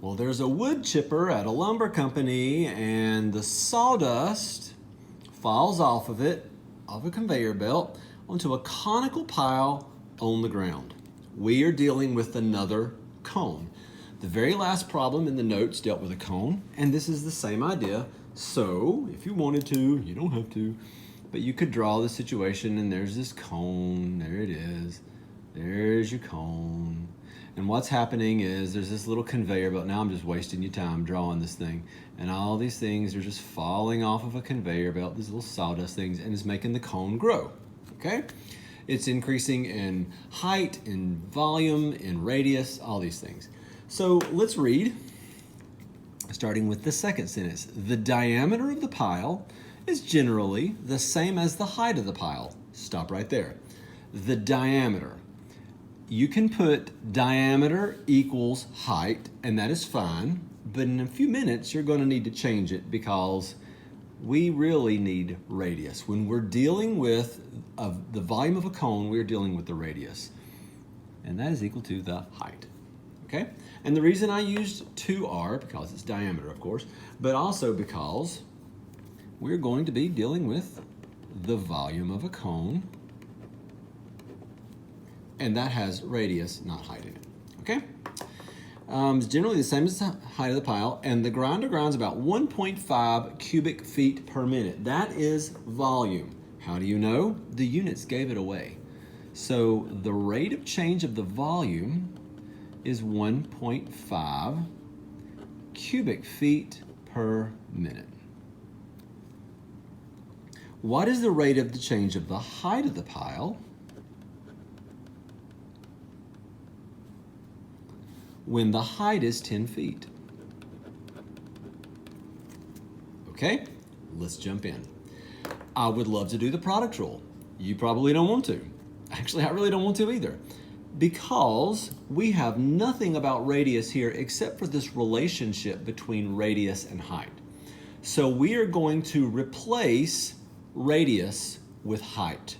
Well, there's a wood chipper at a lumber company, and the sawdust falls off of it, off a conveyor belt, onto a conical pile on the ground. We are dealing with another cone. The very last problem in the notes dealt with a cone, and this is the same idea. So, if you wanted to, you don't have to, but you could draw the situation, and there's this cone, there it is. There's your cone. And what's happening is there's this little conveyor belt. Now I'm just wasting your time drawing this thing. And all these things are just falling off of a conveyor belt, these little sawdust things, and it's making the cone grow, okay? It's increasing in height, in volume, in radius, all these things. So let's read, starting with the second sentence. The diameter of the pile is generally the same as the height of the pile. Stop right there. The diameter. You can put diameter equals height, and that is fine, but in a few minutes you're going to need to change it because we really need radius. When we're dealing with the volume of a cone, we're dealing with the radius, and that is equal to the height. Okay? And the reason I used 2r, because it's diameter, of course, but also because we're going to be dealing with the volume of a cone, and that has radius, not height in it, okay? It's generally the same as the height of the pile, and the grinder grinds about 1.5 cubic feet per minute. That is volume. How do you know? The units gave it away. So the rate of change of the volume is 1.5 cubic feet per minute. What is the rate of the change of the height of the pile when the height is 10 feet? Okay, let's jump in. I would love to do the product rule. You probably don't want to. Actually, I really don't want to either, because we have nothing about radius here except for this relationship between radius and height. So we are going to replace radius with height.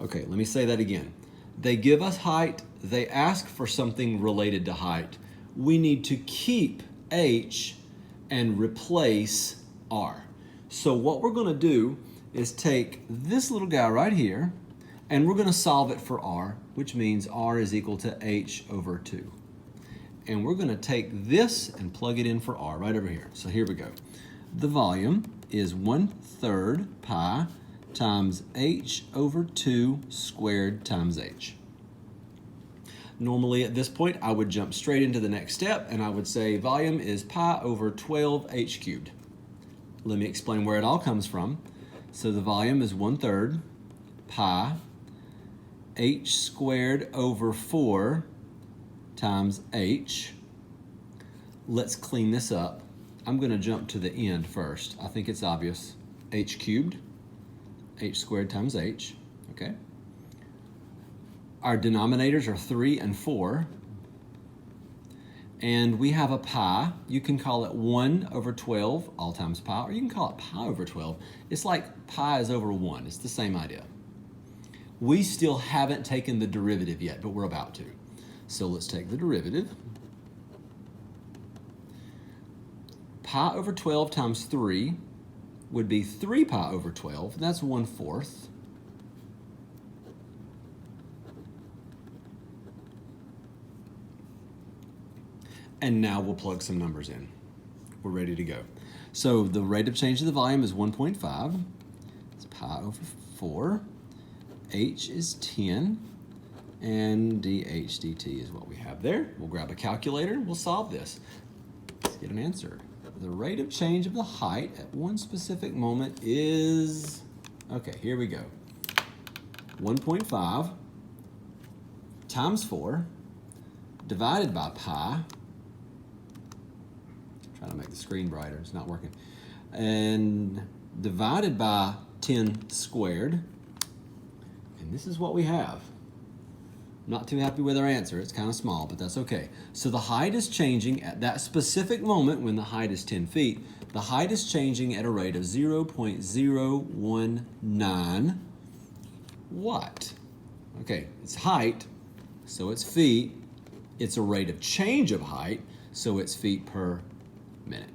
Okay, let me say that again. They give us height, they ask for something related to height. We need to keep h and replace r. So what we're going to do is take this little guy right here, and we're going to solve it for r, which means r is equal to h over 2. And we're going to take this and plug it in for r right over here. So here we go. The volume is 1/3 pi times h over 2 squared times h. Normally at this point I would jump straight into the next step, and I would say volume is pi over 12 h cubed. Let me explain where it all comes from. So the volume is 1/3 pi h squared over 4 times h. Let's clean this up. I'm going to jump to the end first. I think it's obvious. H cubed, h squared times h, okay? Our denominators are 3 and 4. And we have a pi. You can call it 1 over 12, all times pi, or you can call it pi over 12. It's like pi is over 1. It's the same idea. We still haven't taken the derivative yet, but we're about to. So let's take the derivative. Pi over 12 times 3 would be 3 pi over 12. That's 1/4. And now we'll plug some numbers in. We're ready to go. So the rate of change of the volume is 1.5. It's pi over 4. H is 10. And dH dt is what we have there. We'll grab a calculator. We'll solve this. Let's get an answer. The rate of change of the height at one specific moment is, okay, here we go. 1.5 times 4 divided by pi. Trying to make the screen brighter, it's not working. And divided by 10 squared. And this is what we have. Not too happy with our answer. It's kind of small, but that's okay. So the height is changing at that specific moment when the height is 10 feet. The height is changing at a rate of 0.019 watt. Okay, it's height, so it's feet. It's a rate of change of height, so it's feet per minute.